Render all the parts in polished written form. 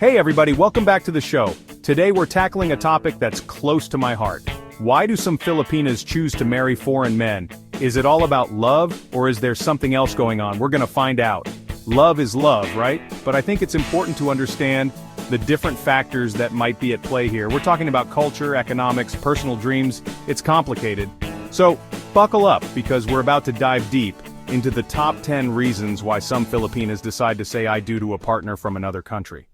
Hey everybody, welcome back to the show. Today we're tackling a topic that's close to my heart. Why do some Filipinas choose to marry foreign men? Is it all about love, or is there something else going on? We're gonna find out. Love is love, right? But I think it's important to understand the different factors that might be at play here. We're talking about culture, economics, personal dreams. It's complicated. So, buckle up, because we're about to dive deep into the top 10 reasons why some Filipinas decide to say I do to a partner from another country.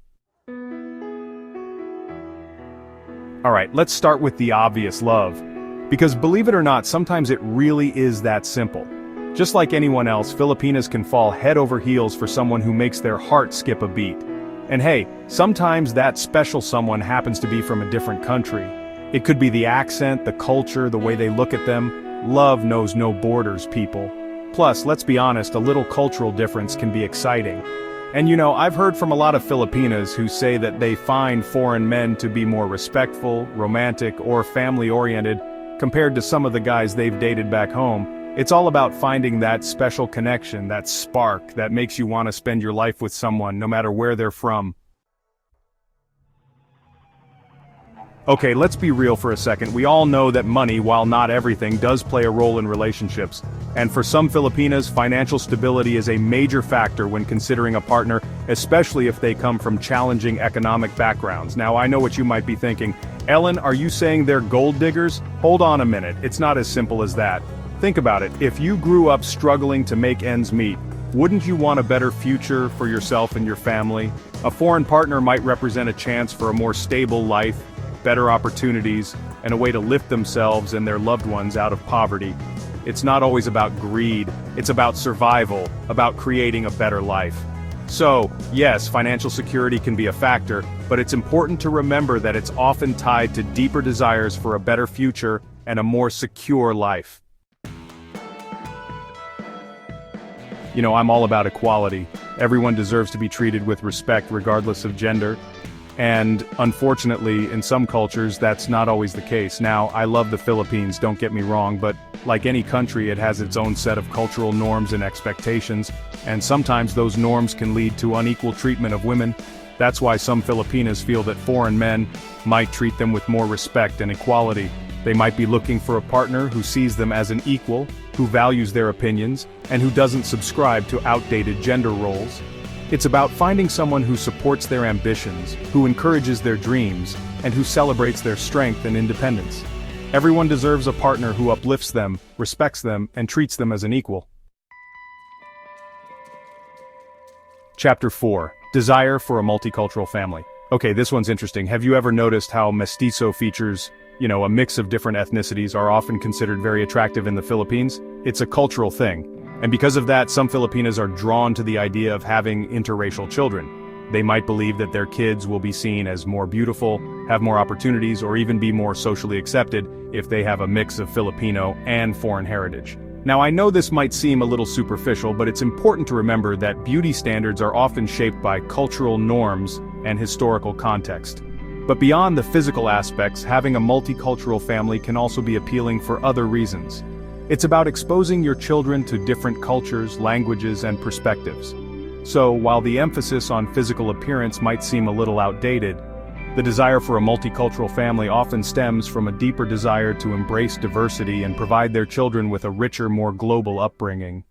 Alright, let's start with the obvious, love. Because believe it or not, sometimes it really is that simple. Just like anyone else, Filipinas can fall head over heels for someone who makes their heart skip a beat. And hey, sometimes that special someone happens to be from a different country. It could be the accent, the culture, the way they look at them. Love knows no borders, people. Plus, let's be honest, a little cultural difference can be exciting. And you know, I've heard from a lot of Filipinas who say that they find foreign men to be more respectful, romantic, or family-oriented compared to some of the guys they've dated back home. It's all about finding that special connection, that spark that makes you want to spend your life with someone, no matter where they're from. Okay, let's be real for a second. We all know that money, while not everything, does play a role in relationships. And for some Filipinas, financial stability is a major factor when considering a partner, especially if they come from challenging economic backgrounds. Now, I know what you might be thinking. Ellen, are you saying they're gold diggers? Hold on a minute, it's not as simple as that. Think about it, if you grew up struggling to make ends meet, wouldn't you want a better future for yourself and your family? A foreign partner might represent a chance for a more stable life, better opportunities, and a way to lift themselves and their loved ones out of poverty. It's not always about greed, it's about survival, about creating a better life. So, yes, financial security can be a factor, but it's important to remember that it's often tied to deeper desires for a better future and a more secure life. You know, I'm all about equality. Everyone deserves to be treated with respect regardless of gender. And unfortunately, in some cultures, that's not always the case. Now, I love the Philippines, don't get me wrong, but like any country, it has its own set of cultural norms and expectations, and sometimes those norms can lead to unequal treatment of women. That's why some Filipinas feel that foreign men might treat them with more respect and equality. They might be looking for a partner who sees them as an equal, who values their opinions, and who doesn't subscribe to outdated gender roles. It's about finding someone who supports their ambitions, who encourages their dreams, and who celebrates their strength and independence. Everyone deserves a partner who uplifts them, respects them, and treats them as an equal. Chapter 4. Desire for a multicultural family. Okay, this one's interesting. Have you ever noticed how mestizo features, a mix of different ethnicities, are often considered very attractive in the Philippines? It's a cultural thing. And because of that, some Filipinas are drawn to the idea of having interracial children. They might believe that their kids will be seen as more beautiful, have more opportunities, or even be more socially accepted if they have a mix of Filipino and foreign heritage. Now, I know this might seem a little superficial, but it's important to remember that beauty standards are often shaped by cultural norms and historical context. But beyond the physical aspects, having a multicultural family can also be appealing for other reasons. It's about exposing your children to different cultures, languages, and perspectives. So, while the emphasis on physical appearance might seem a little outdated, the desire for a multicultural family often stems from a deeper desire to embrace diversity and provide their children with a richer, more global upbringing.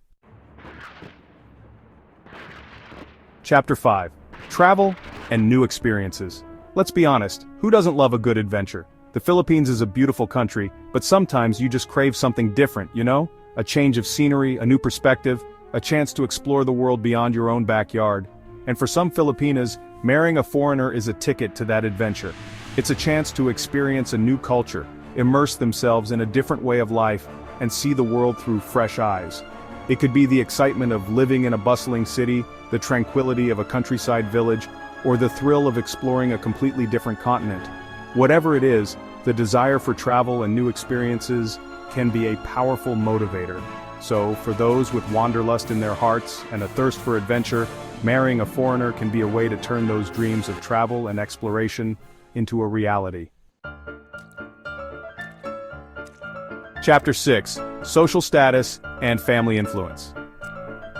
Chapter 5. Travel and new experiences. Let's be honest, who doesn't love a good adventure? The Philippines is a beautiful country, but sometimes you just crave something different, A change of scenery, a new perspective, a chance to explore the world beyond your own backyard. And for some Filipinas, marrying a foreigner is a ticket to that adventure. It's a chance to experience a new culture, immerse themselves in a different way of life, and see the world through fresh eyes. It could be the excitement of living in a bustling city, the tranquility of a countryside village, or the thrill of exploring a completely different continent. Whatever it is, the desire for travel and new experiences can be a powerful motivator. So, for those with wanderlust in their hearts and a thirst for adventure, marrying a foreigner can be a way to turn those dreams of travel and exploration into a reality. Chapter 6. Social status and family influence.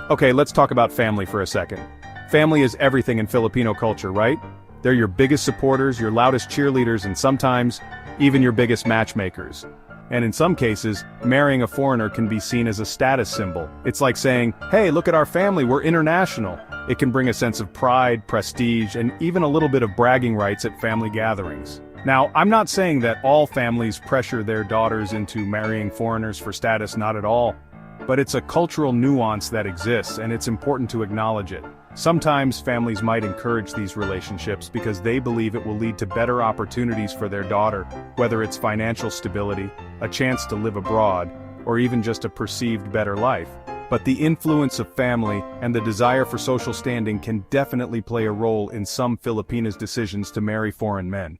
Okay, let's talk about family for a second. Family is everything in Filipino culture, right? They're your biggest supporters, your loudest cheerleaders, and sometimes, even your biggest matchmakers. And in some cases, marrying a foreigner can be seen as a status symbol. It's like saying, hey, look at our family, we're international. It can bring a sense of pride, prestige, and even a little bit of bragging rights at family gatherings. Now, I'm not saying that all families pressure their daughters into marrying foreigners for status, not at all. But it's a cultural nuance that exists, and it's important to acknowledge it. Sometimes families might encourage these relationships because they believe it will lead to better opportunities for their daughter, whether it's financial stability, a chance to live abroad, or even just a perceived better life. But the influence of family and the desire for social standing can definitely play a role in some Filipinas' decisions to marry foreign men.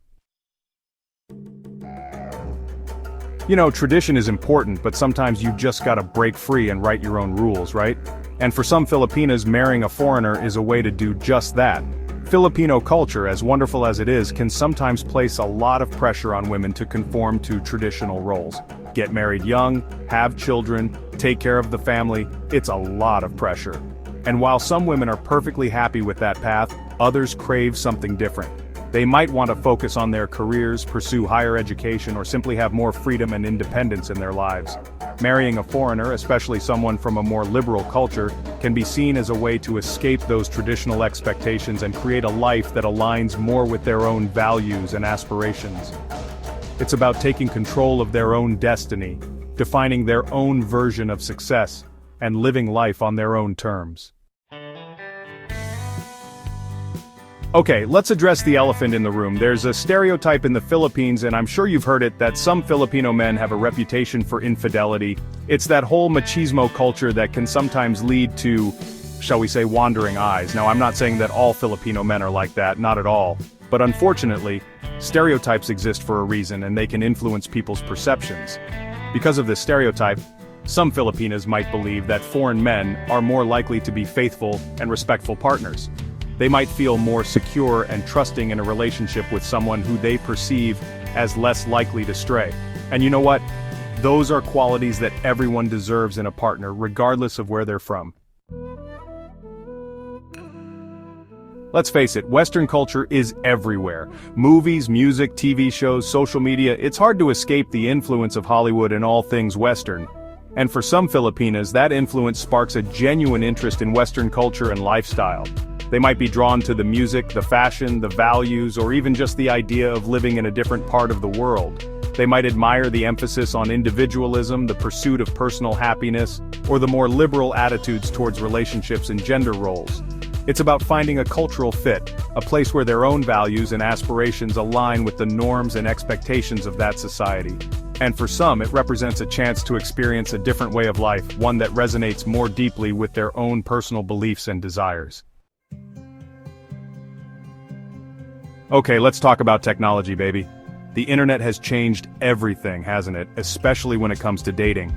You know, tradition is important, but sometimes you just gotta break free and write your own rules, right? And for some Filipinas, marrying a foreigner is a way to do just that. Filipino culture, as wonderful as it is, can sometimes place a lot of pressure on women to conform to traditional roles. Get married young, have children, take care of the family, it's a lot of pressure. And while some women are perfectly happy with that path, others crave something different. They might want to focus on their careers, pursue higher education, or simply have more freedom and independence in their lives. Marrying a foreigner, especially someone from a more liberal culture, can be seen as a way to escape those traditional expectations and create a life that aligns more with their own values and aspirations. It's about taking control of their own destiny, defining their own version of success, and living life on their own terms. Okay, let's address the elephant in the room. There's a stereotype in the Philippines, and I'm sure you've heard it, that some Filipino men have a reputation for infidelity. It's that whole machismo culture that can sometimes lead to, shall we say, wandering eyes. Now, I'm not saying that all Filipino men are like that, not at all. But unfortunately, stereotypes exist for a reason, and they can influence people's perceptions. Because of this stereotype, some Filipinas might believe that foreign men are more likely to be faithful and respectful partners. They might feel more secure and trusting in a relationship with someone who they perceive as less likely to stray. And you know what? Those are qualities that everyone deserves in a partner, regardless of where they're from. Let's face it, Western culture is everywhere. Movies, music, TV shows, social media, it's hard to escape the influence of Hollywood and all things Western. And for some Filipinas, that influence sparks a genuine interest in Western culture and lifestyle. They might be drawn to the music, the fashion, the values, or even just the idea of living in a different part of the world. They might admire the emphasis on individualism, the pursuit of personal happiness, or the more liberal attitudes towards relationships and gender roles. It's about finding a cultural fit, a place where their own values and aspirations align with the norms and expectations of that society. And for some, it represents a chance to experience a different way of life, one that resonates more deeply with their own personal beliefs and desires. Okay, let's talk about technology, baby. The internet has changed everything, hasn't it? Especially when it comes to dating.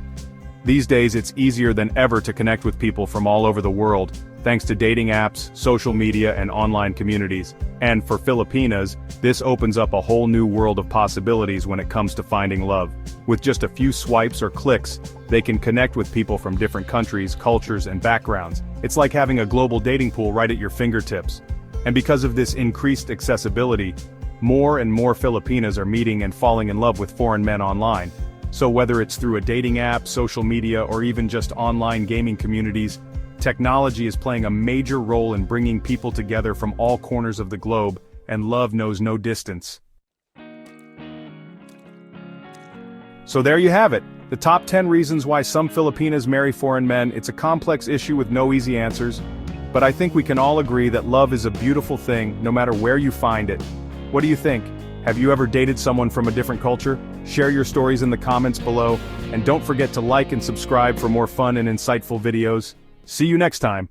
These days, it's easier than ever to connect with people from all over the world, thanks to dating apps, social media, and online communities. And for Filipinas, this opens up a whole new world of possibilities when it comes to finding love. With just a few swipes or clicks, they can connect with people from different countries, cultures, and backgrounds. It's like having a global dating pool right at your fingertips. And because of this increased accessibility, more and more Filipinas are meeting and falling in love with foreign men online. So whether it's through a dating app, social media, or even just online gaming communities, technology is playing a major role in bringing people together from all corners of the globe, and love knows no distance. So there you have it, the top 10 reasons why some Filipinas marry foreign men. It's a complex issue with no easy answers. But I think we can all agree that love is a beautiful thing, no matter where you find it. What do you think? Have you ever dated someone from a different culture? Share your stories in the comments below, and don't forget to like and subscribe for more fun and insightful videos. See you next time.